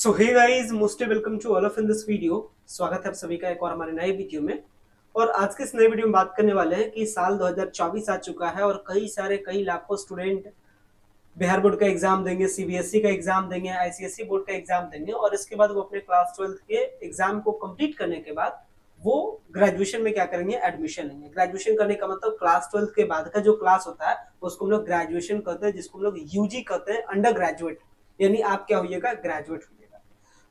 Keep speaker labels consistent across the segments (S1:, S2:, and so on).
S1: So hey guys, most welcome to all of in this video. स्वागत है आप सभी का एक और हमारे नए वीडियो में। और आज के इस नए वीडियो में बात करने वाले हैं कि साल 2024 आ चुका है और कई लाखों स्टूडेंट बिहार बोर्ड का एग्जाम देंगे, सीबीएसई का एग्जाम देंगे, आईसीएसई बोर्ड का एग्जाम देंगे और इसके बाद वो अपने क्लास 12th के एग्जाम को कंप्लीट करने के बाद वो ग्रेजुएशन में क्या करेंगे, एडमिशन लेंगे। ग्रेजुएशन करने का मतलब क्लास 12th के बाद का जो क्लास होता है उसको हम लोग ग्रेजुएशन कहते हैं, जिसको हम लोग यूजी कहते हैं, अंडर ग्रेजुएट। यानी आप क्या होइएगा, ग्रेजुएट होइएगा।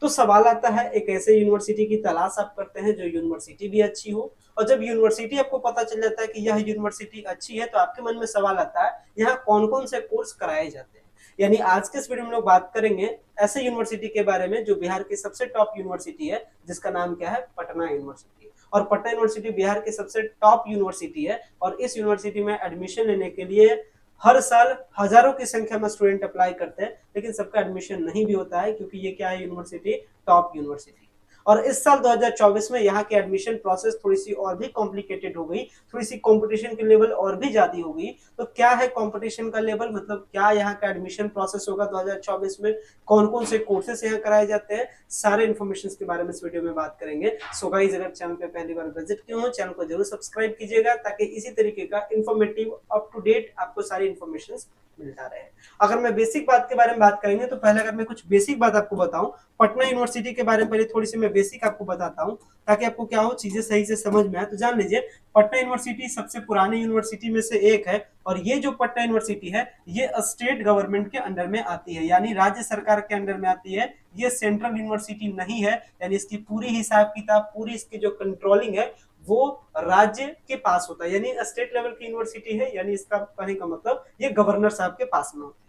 S1: तो सवाल आता है, एक ऐसे यूनिवर्सिटी की तलाश आप करते हैं जो यूनिवर्सिटी भी अच्छी हो, और जब यूनिवर्सिटी आपको पता चल जाता है कि यह यूनिवर्सिटी अच्छी है तो आपके मन में सवाल आता है यहाँ कौन कौन से कोर्स कराए जाते हैं। यानी आज के इस वीडियो में लोग बात करेंगे ऐसे यूनिवर्सिटी के बारे में जो बिहार की सबसे टॉप यूनिवर्सिटी है, जिसका नाम क्या है, पटना यूनिवर्सिटी। और पटना यूनिवर्सिटी बिहार की सबसे टॉप यूनिवर्सिटी है और इस यूनिवर्सिटी में एडमिशन लेने के लिए हर साल हजारों की संख्या में स्टूडेंट अप्लाई करते हैं, लेकिन सबका एडमिशन नहीं भी होता है क्योंकि ये क्या है, यूनिवर्सिटी टॉप यूनिवर्सिटी। और इस साल 2024 में यहाँ की एडमिशन प्रोसेस थोड़ी सी और भी कॉम्प्लिकेटेड हो गई, थोड़ी सी कंपटीशन की लेवल और भी ज्यादा हो गई। तो क्या है कंपटीशन का लेवल, मतलब क्या यहाँ का एडमिशन प्रोसेस होगा 2024 में, कौन कौन से कोर्सेस यहाँ कराए जाते हैं, सारे इन्फॉर्मेशन के बारे में इस वीडियो में बात करेंगे। सो गाइस, अगर चैनल पे पहली बार विजिट किए हो, चैनल को जरूर सब्सक्राइब कीजिएगा ताकि इसी तरीके का इन्फॉर्मेटिव अप टू डेट आपको सारी इन्फॉर्मेशन मिलता रहे। अगर मैं बेसिक बात के बारे में बात करेंगे तो पहले अगर मैं कुछ बेसिक बात आपको बताऊं पटना यूनिवर्सिटी के बारे में, पहले थोड़ी सी मैं बेसिक आपको बताता हूं ताकि आपको क्या हो, चीजें सही से समझ में आए। तो जान लीजिए, पटना यूनिवर्सिटी सबसे पुरानी यूनिवर्सिटी में से एक है और ये जो पटना यूनिवर्सिटी है ये स्टेट गवर्नमेंट के अंडर में आती है, यानी राज्य सरकार के अंडर में आती है। ये सेंट्रल यूनिवर्सिटी नहीं है, यानी इसकी पूरी हिसाब किताब, पूरी इसकी जो कंट्रोलिंग है वो राज्य के पास होता है। यानी स्टेट लेवल की यूनिवर्सिटी है, यानी इसका कहने का मतलब ये गवर्नर साहब के पास में होती है।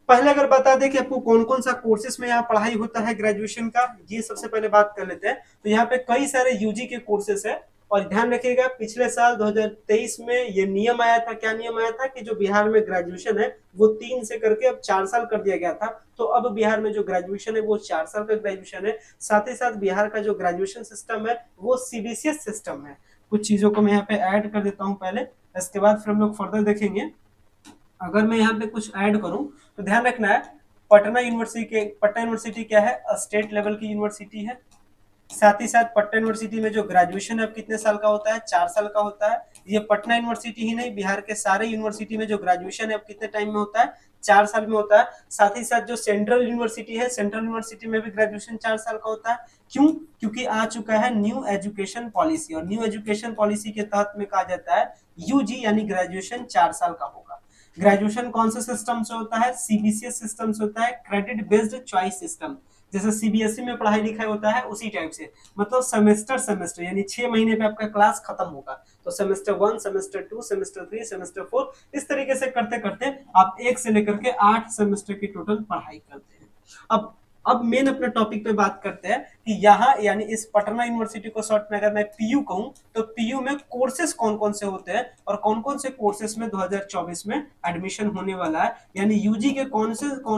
S1: पहले अगर बता दें कि आपको कौन कौन सा कोर्सेस में यहाँ पढ़ाई होता है ग्रेजुएशन का, ये सबसे पहले बात कर लेते हैं। तो यहाँ पे कई सारे यूजी के कोर्सेस है और ध्यान रखिएगा, पिछले साल 2023 में ये नियम आया था। क्या नियम आया था कि जो बिहार में ग्रेजुएशन है वो 3 से करके अब 4 साल कर दिया गया था। तो अब बिहार में जो ग्रेजुएशन है वो 4 साल का ग्रेजुएशन है। साथ ही साथ बिहार का जो ग्रेजुएशन सिस्टम है वो सीबीएसई सिस्टम है। कुछ चीजों को मैं यहाँ पे ऐड कर देता हूँ पहले, इसके बाद फिर हम लोग फर्दर देखेंगे। अगर मैं यहाँ पे कुछ ऐड करूं तो ध्यान रखना है, पटना यूनिवर्सिटी क्या है, स्टेट लेवल की यूनिवर्सिटी है। साथ ही साथ पटना यूनिवर्सिटी में जो ग्रेजुएशन है कितने साल का होता है, 4 साल का होता है। ये पटना यूनिवर्सिटी ही नहीं, बिहार के सारे यूनिवर्सिटी में जो ग्रेजुएशन है अब कितने टाइम में होता है, 4 साल में होता है। साथ ही साथ जो सेंट्रल यूनिवर्सिटी है, सेंट्रल यूनिवर्सिटी में भी ग्रेजुएशन 4 साल का होता है। क्यों? क्योंकि आ चुका है न्यू एजुकेशन पॉलिसी, और न्यू एजुकेशन पॉलिसी के तहत में कहा जाता है यूजी यानी ग्रेजुएशन 4 साल का होगा। ग्रेजुएशन कौन से सिस्टम से होता है, सीबीएसई सिस्टम से होता है, क्रेडिट बेस्ड चॉइस सिस्टम। जैसे सीबीएसई में पढ़ाई लिखाई होता है उसी टाइप से, मतलब सेमेस्टर यानी 6 महीने पे आपका क्लास खत्म होगा। तो सेमेस्टर 1, सेमेस्टर 2, सेमेस्टर 3, सेमेस्टर 4, इस तरीके से करते करते आप 1 से लेकर के 8 सेमेस्टर की टोटल पढ़ाई करते हैं। अब मेन अपने टॉपिक पे बात करते हैं कि यहाँ यानी इस पटना यूनिवर्सिटी को शॉर्ट में अगर मैं पीयू कहूँ तो पीयू में कोर्सेस कौन कौन से होते हैं और कौन कौन से कोर्सेस में 2024 में एडमिशन होने वाला है, यानी यूजी के कौन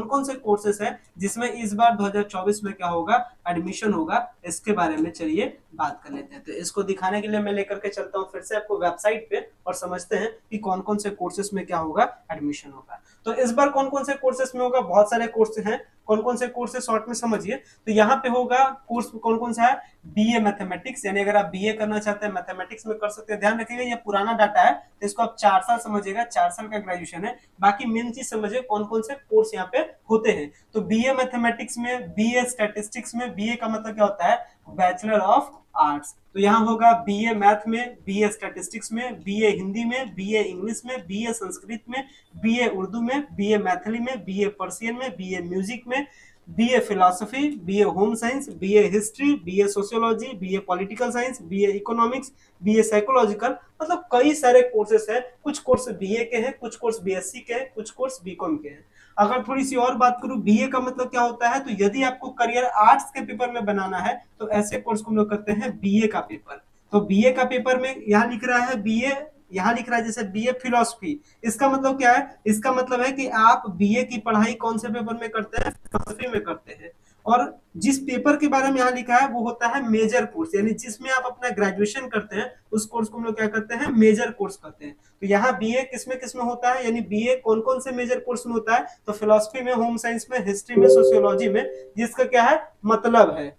S1: कौन से कोर्सेस है जिसमें इस बार 2024 में क्या होगा, एडमिशन होगा। इसके बारे में चलिए बात कर लेते हैं। तो इसको दिखाने के लिए मैं लेकर के चलता हूँ फिर से आपको वेबसाइट पे और समझते हैं कि कौन कौन से कोर्सेस में क्या होगा, एडमिशन होगा। तो इस बार कौन कौन से कोर्सेस में होगा, बहुत सारे कोर्सेस हैं। कौन कौन से कोर्सेस शॉर्ट में समझिए। तो यहाँ पे होगा कोर्स कौन कौन सा है, बीए मैथमेटिक्स, यानी अगर आप बीए करना चाहते हैं मैथमेटिक्स में कर सकते हैं। ध्यान रखिएगा ये पुराना डाटा है तो इसको आप 4 साल समझिएगा, 4 साल का ग्रेजुएशन है। बाकी मेन चीज समझिए कौन कौन से कोर्स यहाँ पे होते हैं। तो बीए मैथमेटिक्स में, बीए स्टैटिस्टिक्स में, बीए का मतलब क्या होता है, बैचलर ऑफ आर्ट्स। तो यहाँ होगा बीए मैथ में, बीए स्टैटिस्टिक्स में, बीए हिंदी में, बीए इंग्लिश में, बीए संस्कृत में, बीए उर्दू में, बीए मैथिली में, बीए पर्सियन में, बीए म्यूजिक में, BA philosophy, BA home science, BA history, BA sociology, BA political science, BA economics, BA psychological, मतलब कई सारे कोर्सेस हैं। कुछ कोर्स बीए के हैं, कुछ कोर्स बीएससी के हैं, कुछ कोर्स बीकॉम के हैं। अगर थोड़ी सी और बात करूं बीए का मतलब क्या होता है, तो यदि आपको करियर आर्ट्स के पेपर में बनाना है तो ऐसे कोर्स को हम लोग करते हैं बीए का पेपर। तो बीए का पेपर में यहाँ लिख रहा है बीए, यहाँ लिख रहा है जैसे बीए फिलोसफी, इसका मतलब क्या है, इसका मतलब है कि आप बीए की पढ़ाई कौन से पेपर में करते हैं, फिलोसफी में करते हैं। और जिस पेपर के बारे में यहाँ लिखा है वो होता है मेजर कोर्स, यानी जिसमें आप अपना ग्रेजुएशन करते हैं उस कोर्स को हम लोग क्या करते हैं, मेजर कोर्स करते हैं। तो यहाँ बीए किसमें किसमें होता है, यानी बीए कौन कौन से मेजर कोर्स में होता है, तो फिलोसफी में, होम साइंस में, हिस्ट्री में, सोशियोलॉजी में, जिसका क्या है मतलब है।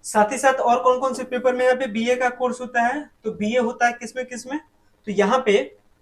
S1: साथ ही साथ और कौन कौन से पेपर में यहाँ पे बीए का कोर्स होता है, तो बीए होता है किसमें किसमें, तो यहाँ पे,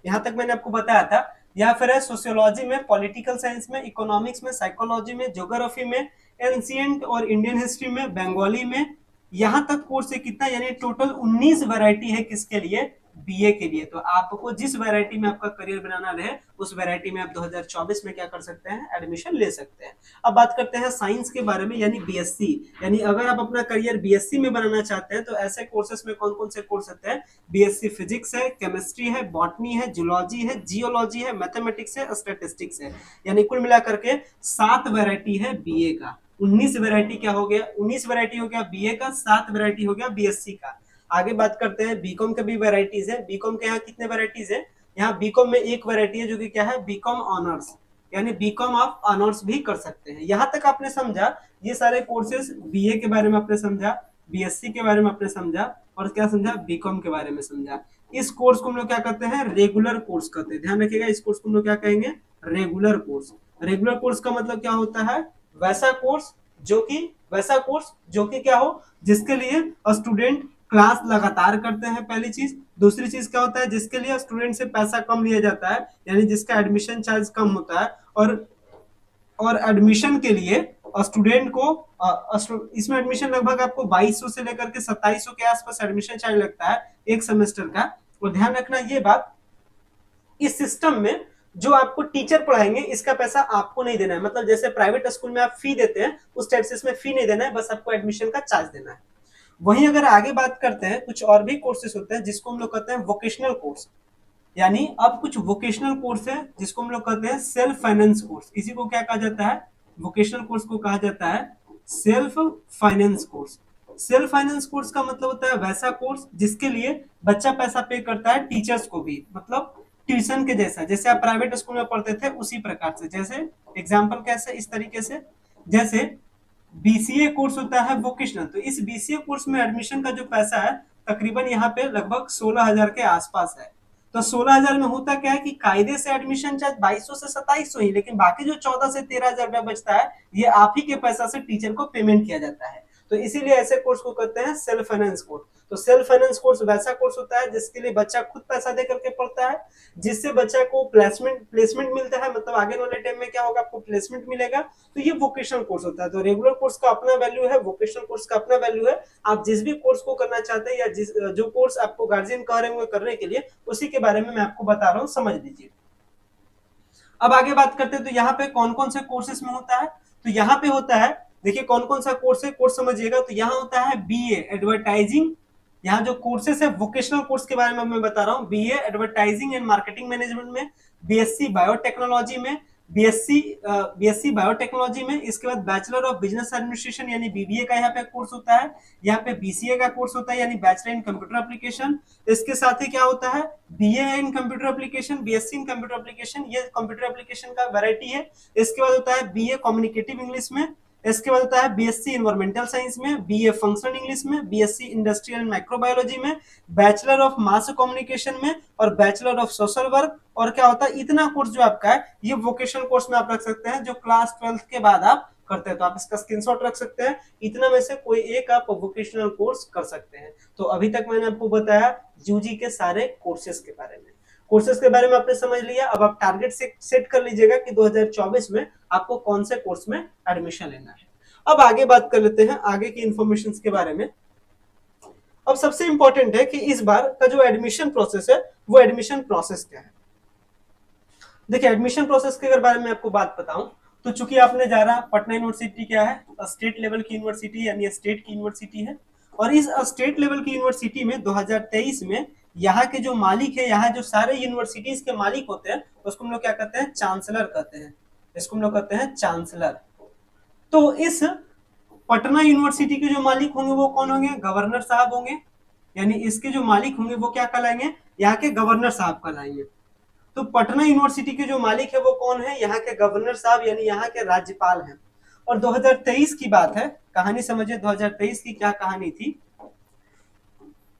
S1: यहाँ तक मैंने आपको बताया था, या फिर है सोशियोलॉजी में, पॉलिटिकल साइंस में, इकोनॉमिक्स में, साइकोलॉजी में, ज्योग्राफी में, एंशिएंट और इंडियन हिस्ट्री में, बंगाली में, यहाँ तक कोर्स है कितना, यानी टोटल 19 वैरायटी है किसके लिए, बीए के लिए। तो आपको जिस वैरायटी में आपका करियर बनाना रहे उस वैरायटी में आप 2024 में क्या कर सकते हैं, एडमिशन ले सकते हैं। अब बात करते हैं साइंस के बारे में, यानी बीएससी, यानी अगर आप अपना करियर बीएससी में बनाना चाहते हैं तो ऐसे कोर्सेस में कौन कौन से कोर्स होते हैं, बीएससी फिजिक्स है, केमिस्ट्री है, बॉटनी है, जूलॉजी है, जियोलॉजी है, मैथमेटिक्स है, स्टैटिस्टिक्स है, यानी कुल मिलाकर के 7 वैरायटी है बीए का। 19 वैरायटी क्या हो गया, 19 वैरायटी हो गया बीए का, 7 वैरायटी हो गया बीएससी का। आगे बात करते हैं बीकॉम के भी वैरायटीज है। बीकॉम के यहाँ कितने वैरायटीज है, यहाँ बीकॉम में एक वैरायटी है जो कि क्या है, बीकॉम ऑनर्स, यानी बीकॉम आप ऑनर्स भी कर सकते हैं। यहाँ तक आपने समझा, ये सारे कोर्सेज बीए के बारे में आपने समझा, बीएससी के बारे में आपने समझा, और क्या समझा, बीकॉम के बारे में समझा। इस कोर्स को हम लोग क्या करते हैं, रेगुलर कोर्स करते हैं। ध्यान रखिएगा, इस कोर्स को हम लोग क्या कहेंगे, रेगुलर कोर्स। रेगुलर कोर्स का मतलब क्या होता है, वैसा कोर्स जो कि क्या हो, जिसके लिए स्टूडेंट क्लास लगातार करते हैं, पहली चीज। दूसरी चीज क्या होता है, जिसके लिए स्टूडेंट से पैसा कम लिया जाता है, यानी जिसका एडमिशन चार्ज कम होता है, और एडमिशन के लिए स्टूडेंट को इसमें एडमिशन लगभग आपको 2200 से लेकर के 2700 के आसपास एडमिशन चार्ज लगता है एक सेमेस्टर का। और ध्यान रखना ये बात, इस सिस्टम में जो आपको टीचर पढ़ाएंगे इसका पैसा आपको नहीं देना है, मतलब जैसे प्राइवेट स्कूल में आप फी देते हैं उस टाइप से इसमें फी नहीं देना है, बस आपको एडमिशन का चार्ज देना है। वहीं अगर आगे बात करते हैं, कुछ और भी कोर्सेज होते हैं जिसको हम लोग कहते हैं वोकेशनल कोर्स, यानी अब कुछ वोकेशनल कोर्स है जिसको हम लोग कहते हैं सेल्फ फाइनेंस कोर्स। इसी को क्या कहा जाता है, वोकेशनल कोर्स को कहा जाता है self finance course. Self finance course का मतलब होता है वैसा कोर्स जिसके लिए बच्चा पैसा पे करता है टीचर्स को भी, मतलब ट्यूशन के जैसा, जैसे आप प्राइवेट स्कूल में पढ़ते थे उसी प्रकार से। जैसे एग्जाम्पल कैसे, इस तरीके से, जैसे बीसीए कोर्स होता है वोकेशनल, तो इस बीसीए कोर्स में एडमिशन का जो पैसा है तकरीबन यहाँ पे लगभग 16,000 के आसपास है। तो 16,000 में होता क्या है कि कायदे से एडमिशन चार्ज 2200 से 2700 ही, लेकिन बाकी जो 14 से 13,000 रुपया बचता है ये आप ही के पैसा से टीचर को पेमेंट किया जाता है। तो इसीलिए ऐसे कोर्स को कहते हैं सेल्फ फाइनेंस कोर्स। तो सेल्फ फाइनेंस कोर्स वैसा कोर्स होता है जिसके लिए बच्चा खुद पैसा दे करके पढ़ता है, जिससे बच्चा को प्लेसमेंट मिलता है, मतलब आगे वाले टाइम में क्या होगा, आपको प्लेसमेंट मिलेगा। तो ये वोकेशनल कोर्स होता है। तो रेगुलर कोर्स का अपना वैल्यू है, वोकेशनल कोर्स का अपना वैल्यू है। आप जिस भी कोर्स को करना चाहते हैं या जो कोर्स आपको गार्जियन कह रहे होंगे करने के लिए, उसी के बारे में मैं आपको बता रहा हूँ, समझ लीजिए। अब आगे बात करते हैं, तो यहाँ पे कौन कौन से कोर्सेस में होता है, तो यहाँ पे होता है, देखिए कौन कौन सा कोर्स है, कोर्स समझिएगा। तो यहाँ होता है बीए एडवर्टाइजिंग, यहाँ जो कोर्सेस है वोकेशनल कोर्स के बारे में मैं बता रहा हूँ, BA advertising and marketing management में, बीएससी बायोटेक्नोलॉजी में, बीएससी बायोटेक्नोलॉजी में, इसके बाद बैचलर ऑफ बिजनेस एडमिनिस्ट्रेशन यानी बीबीए का यहाँ पे कोर्स होता है, यहाँ पे बीसीए का कोर्स होता है यानी बैचलर इन कंप्यूटर एप्लीकेशन। इसके साथ ही क्या होता है, BA in computer application, BSc in computer application, ये कंप्यूटर एप्लीकेशन का वैरायटी है। इसके बाद होता है बीए कम्युनिकेटिव इंग्लिश में, इसके बाद होता है बीएससी इन्वायरमेंटल साइंस में, बीए फंक्शनल इंग्लिश में, बीएससी इंडस्ट्रियल एंड माइक्रोबायोलॉजी में, बैचलर ऑफ मास कम्युनिकेशन में, और बैचलर ऑफ सोशल वर्क। और क्या होता है, इतना कोर्स जो आपका है ये वोकेशनल कोर्स में आप रख सकते हैं, जो क्लास 12 के बाद आप करते हैं। तो आप इसका स्क्रीनशॉट रख सकते हैं, इतना में से कोई एक आप वोकेशनल कोर्स कर सकते हैं। तो अभी तक मैंने आपको बताया यूजी के सारे कोर्सेज के बारे में। कोर्सेज के बारे में आपने समझ लिया। अब आप टारगेट सेट कर लीजिएगा कि 2024 में आपको कौन से कोर्स में एडमिशन लेना है। अब आगे बात कर लेते हैं आगे की इंफॉर्मेशन के बारे में। अब सबसे इंपॉर्टेंट है कि इस बार का जो एडमिशन प्रोसेस है वो एडमिशन प्रोसेस क्या है। देखिए एडमिशन प्रोसेस के बारे में आपको बात बताऊं तो चूंकि आपने जाना पटना यूनिवर्सिटी क्या है, स्टेट लेवल की यूनिवर्सिटी यानी स्टेट की यूनिवर्सिटी है। और इस स्टेट लेवल की यूनिवर्सिटी में 2023 में यहाँ के जो मालिक है, यहाँ जो सारे यूनिवर्सिटीज के मालिक होते हैं उसको हम लोग क्या कहते हैं, चांसलर कहते हैं। इसको हम लोग कहते हैं चांसलर। तो इस पटना यूनिवर्सिटी के जो मालिक होंगे वो कौन होंगे, गवर्नर साहब होंगे। यानी इसके जो मालिक होंगे वो क्या कहलाएंगे, यहाँ के गवर्नर साहब कहलाएंगे। तो पटना यूनिवर्सिटी के जो मालिक है वो कौन है, यहाँ के गवर्नर साहब यानी यहाँ के राज्यपाल हैं। और 2023 की बात है, कहानी समझिए 2023 की क्या कहानी थी।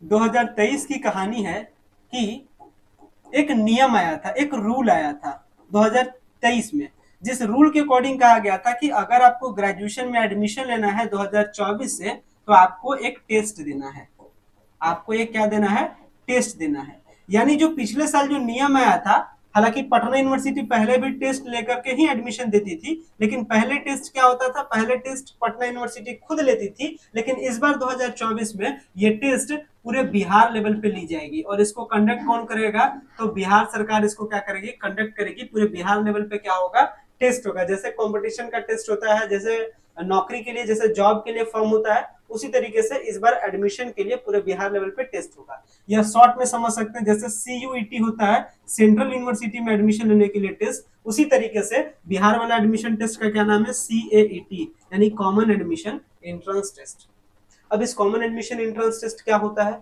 S1: 2023 की कहानी है कि एक नियम आया था, एक रूल आया था 2023 में, जिस रूल के अकॉर्डिंग कहा गया था कि अगर आपको ग्रेजुएशन में एडमिशन लेना है 2024 से, तो आपको एक टेस्ट देना है। आपको एक क्या देना है, टेस्ट देना है। यानी जो पिछले साल जो नियम आया था, हालांकि पटना यूनिवर्सिटी पहले भी टेस्ट लेकर के ही एडमिशन देती थी, लेकिन पहले टेस्ट क्या होता था, पहले टेस्ट पटना यूनिवर्सिटी खुद लेती थी, लेकिन इस बार 2024 में ये टेस्ट पूरे बिहार लेवल पे ली जाएगी। और इसको कंडक्ट कौन करेगा, तो बिहार सरकार इसको क्या करेगी, कंडक्ट करेगी। पूरे बिहार लेवल पे क्या होगा, टेस्ट होगा। जैसे कंपटीशन का टेस्ट होता है, जैसे नौकरी के लिए, जैसे जॉब के लिए फॉर्म होता है, उसी तरीके से इस बार एडमिशन के लिए पूरे बिहार लेवल पे टेस्ट होगा। या शॉर्ट में समझ सकते हैं, जैसे CUET होता है, सेंट्रल यूनिवर्सिटी में एडमिशन लेने के लिए टेस्ट, उसी तरीके से बिहार वाला एडमिशन टेस्ट का क्या नाम है, CAET, यानी कॉमन एडमिशन एंट्रेंस टेस्ट। अब इस कॉमन एडमिशन एंट्रेंस टेस्ट क्या होता है,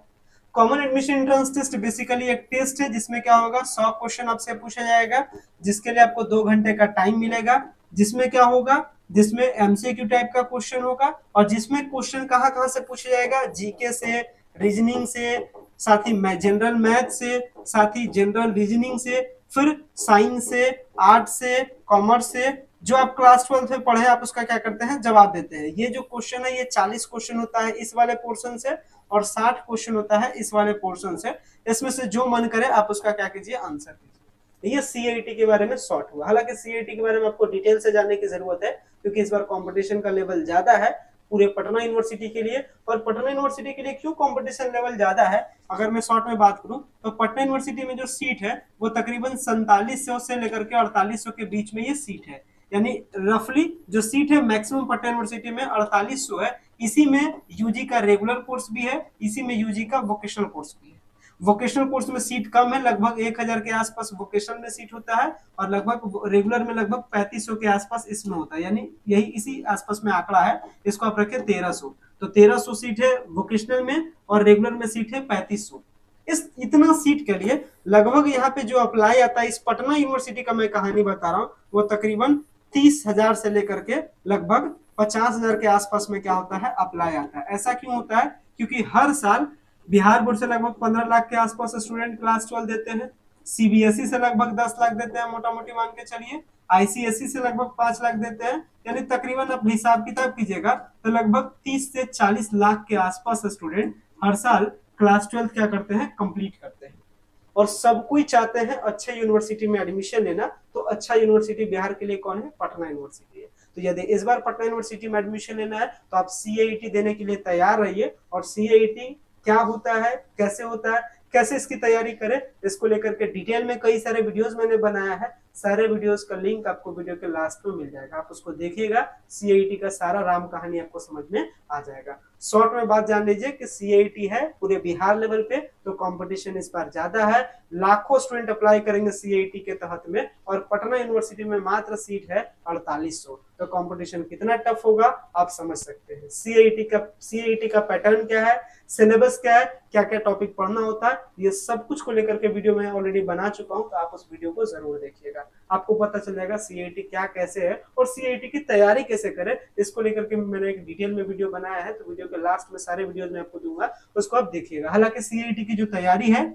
S1: common admission entrance test basically एक टेस्ट है जिसमें क्या होगा, 100 क्वेश्चन आपसे पूछा जाएगा, जिसके लिए आपको 2 घंटे का टाइम मिलेगा। जिसमें क्या होगा, जिसमें MCQ टाइप का क्वेश्चन होगा, और जिसमें क्वेश्चन कहाँ कहाँ से पूछा जाएगा, जीके से, रीजनिंग से, साथ ही जनरल मैथ से, साथ ही जनरल रीजनिंग से, फिर साइंस से, आर्ट से, कॉमर्स से, जो आप क्लास 12 में पढ़े आप उसका क्या करते हैं, जवाब देते हैं। ये जो क्वेश्चन है ये 40 क्वेश्चन होता है इस वाले पोर्शन से, और 60 क्वेश्चन होता है इस वाले पोर्शन से। इसमें से जो मन करे आप उसका क्या कीजिए, आंसर कीजिए। ये CIT के बारे में शॉर्ट हुआ। हालांकि CIT के बारे में आपको डिटेल से जानने की जरूरत है, क्योंकि इस बार कंपटीशन का लेवल ज्यादा है पूरे पटना यूनिवर्सिटी के लिए। और पटना यूनिवर्सिटी के लिए क्यों कंपटीशन लेवल ज्यादा है, अगर मैं शॉर्ट में बात करूं, तो पटना यूनिवर्सिटी में जो सीट है वो तकरीबन 4700 से लेकर के 4800 के बीच में ये सीट है। यानी रफली जो सीट है मैक्सिमम पटना यूनिवर्सिटी में 4800 है। इसी में यूजी का रेगुलर कोर्स भी है, इसी में यूजी का वोकेशनल कोर्स भी है। वोकेशनल कोर्स में सीट कम है, लगभग 1000 के आसपास वोकेशनल में सीट होता है, और लगभग रेगुलर में लगभग 3500 के आसपास इसमें होता है। यानी यही इसी आसपास में आंकड़ा है, इसको आप रखें 1300। तो 1300 सीट है वोकेशनल में, और रेगुलर में सीट है 3500। इस इतना सीट के लिए लगभग यहाँ पे जो अप्लाई आता है, इस पटना यूनिवर्सिटी का मैं कहानी बता रहा हूँ, वो तकरीबन 30,000 से लेकर के लगभग 50,000 के आसपास में क्या होता है, अप्लाई आता है। ऐसा क्यों होता है, क्योंकि हर साल बिहार बोर्ड से लगभग 15 लाख के आसपास स्टूडेंट क्लास 12 देते हैं, CBSE से लगभग 10 लाख देते हैं, मोटा मोटी मान के चलिए, ICSE से लगभग 5 लाख देते हैं। यानी तकरीबन आप हिसाब किताब कीजिएगा तो लगभग 30 से 40 लाख के आसपास स्टूडेंट हर साल क्लास 12 क्या करते हैं, कंप्लीट करते हैं। और सब कोई चाहते हैं अच्छे यूनिवर्सिटी में एडमिशन लेना, तो अच्छा यूनिवर्सिटी बिहार के लिए कौन है, पटना यूनिवर्सिटी है। तो यदि इस बार पटना यूनिवर्सिटी में एडमिशन लेना है तो आप CIT देने के लिए तैयार रहिए। और CIT क्या होता है, कैसे होता है, कैसे इसकी तैयारी करें, इसको लेकर के डिटेल में कई सारे वीडियोस मैंने बनाया है। सारे वीडियोस का लिंक आपको वीडियो के लास्ट में मिल जाएगा, आप उसको देखिएगा, CIT का सारा राम कहानी आपको समझ में आ जाएगा। शॉर्ट में बात जान लीजिए कि CIT है पूरे बिहार लेवल पे, तो कंपटीशन इस बार ज्यादा है, लाखों स्टूडेंट अप्लाई करेंगे CIT के तहत में, और पटना यूनिवर्सिटी में मात्र सीट है 4800। तो कंपटीशन कितना टफ होगा आप समझ सकते हैं। CIT का पैटर्न क्या है, सिलेबस क्या है, क्या क्या टॉपिक पढ़ना होता है, ये सब कुछ को लेकर के वीडियो मैं ऑलरेडी बना चुका हूं, तो आप उस वीडियो को जरूर देखिएगा। आपको पता चल जाएगा CIT क्या कैसे है और CIT की तैयारी कैसे करें। इसको लेकर के मैंने एक डिटेल में वीडियो बनाया है, तो वीडियो के लास्ट में सारे वीडियोस मैं आपको दूंगा, उसको आप देखिएगा। हालांकि CIT की जो तैयारी है,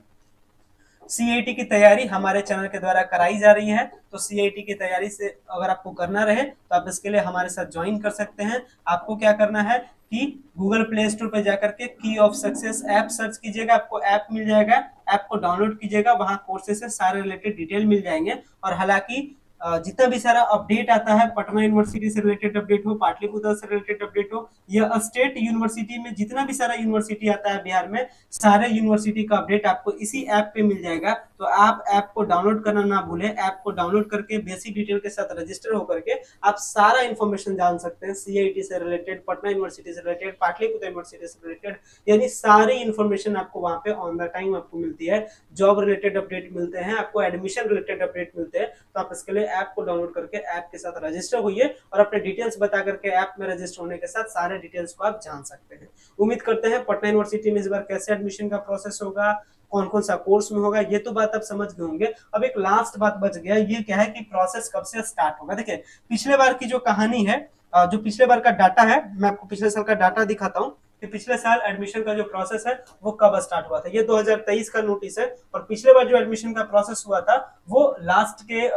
S1: CIT की तैयारी हमारे चैनल के द्वारा कराई जा रही है। तो CIT की तैयारी से अगर आपको करना रहे तो आप इसके लिए हमारे साथ ज्वाइन कर सकते हैं। आपको क्या करना है कि गूगल प्ले स्टोर पे जाकर के की ऑफ सक्सेस ऐप सर्च कीजिएगा, आपको ऐप मिल जाएगा, ऐप को डाउनलोड कीजिएगा, वहां कोर्सेज से सारे रिलेटेड डिटेल मिल जाएंगे। और हालांकि जितना भी सारा अपडेट आता है, पटना यूनिवर्सिटी से रिलेटेड अपडेट हो, पाटलिपुत्र से रिलेटेड अपडेट हो, या स्टेट यूनिवर्सिटी में जितना भी सारा यूनिवर्सिटी आता है बिहार में, सारे यूनिवर्सिटी का अपडेट आपको इसी ऐप पे मिल जाएगा। तो आप ऐप को डाउनलोड करना ना भूलें, ऐप को डाउनलोड करके बेसिक डिटेल के साथ रजिस्टर होकर के आप सारा इन्फॉर्मेशन जान सकते हैं, CIT से रिलेटेड, पटना यूनिवर्सिटी से रिलेटेड, पाटलिपुत्र यूनिवर्सिटी से रिलेटेड, यानी सारी इन्फॉर्मेशन आपको वहां पे ऑन द टाइम आपको मिलती है। जॉब रिलेटेड अपडेट मिलते हैं, आपको एडमिशन रिलेटेड अपडेट मिलते हैं। तो आप इसके लिए ऐप को डाउनलोड करके ऐप के साथ रजिस्टर होइए, और अपने डिटेल्स बता करके ऐप में रजिस्टर होने के साथ सारे डिटेल्स को आप जान सकते हैं। उम्मीद करते हैं पटना यूनिवर्सिटी में इस बार कैसे एडमिशन का प्रोसेस होगा, कौन कौन सा कोर्स में होगा, ये तो बात आप समझ गए होंगे। अब एक लास्ट बात बच गया, ये क्या है कि प्रोसेस कब से स्टार्ट होगा। देखिए पिछले बार की जो कहानी है जो पिछले बार का डाटा है, मैं आपको पिछले साल का डाटा दिखाता हूँ कि पिछले साल एडमिशन का जो प्रोसेस है वो कब स्टार्ट हुआ था। ये 2023 का नोटिस है और पिछले बार जो एडमिशन का प्रोसेस हुआ था वो लास्ट के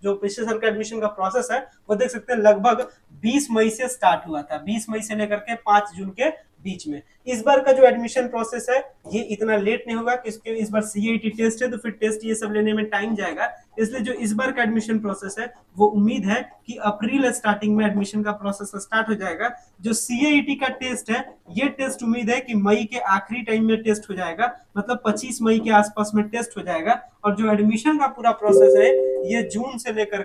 S1: जो पिछले साल का एडमिशन का प्रोसेस है वो देख सकते हैं लगभग 20 मई से स्टार्ट हुआ था, 20 मई से लेकर के 5 जून के बीच में। इस बार का जो एडमिशन प्रोसेस है ये इतना लेट नहीं होगा, क्योंकि इस बार सीआईटी टेस्ट है तो फिर टेस्ट ये सब लेने में टाइम जाएगा। इसलिए जो इस बार का एडमिशन प्रोसेस है वो उम्मीद है कि अप्रैल स्टार्टिंग में एडमिशन का प्रोसेस स्टार्ट हो जाएगा। जो सीआईटी का टेस्ट है ये टेस्ट उम्मीद है कि मई के आखिरी टाइम में टेस्ट हो जाएगा, मतलब 25 मई के आसपास में टेस्ट हो जाएगा। और जो एडमिशन का पूरा प्रोसेस है ये जून से लेकर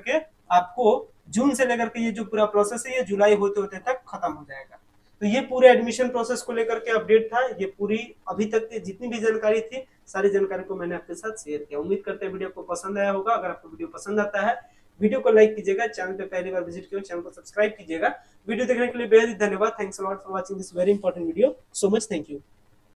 S1: के ये जो पूरा प्रोसेस है ये जुलाई होते होते तक खत्म हो जाएगा। तो ये पूरे एडमिशन प्रोसेस को लेकर के अपडेट था। ये पूरी अभी तक की जितनी भी जानकारी थी सारी जानकारी को मैंने आपके साथ शेयर किया। उम्मीद करते हैं वीडियो को पसंद आया होगा। अगर आपको वीडियो पसंद आता है वीडियो को लाइक कीजिएगा, चैनल पे पहली बार विजिट किया चैनल को सब्सक्राइब कीजिएगा। वीडियो देखने के लिए बेहद धन्यवाद। Thanks a lot for watching this very important video. So much thank you.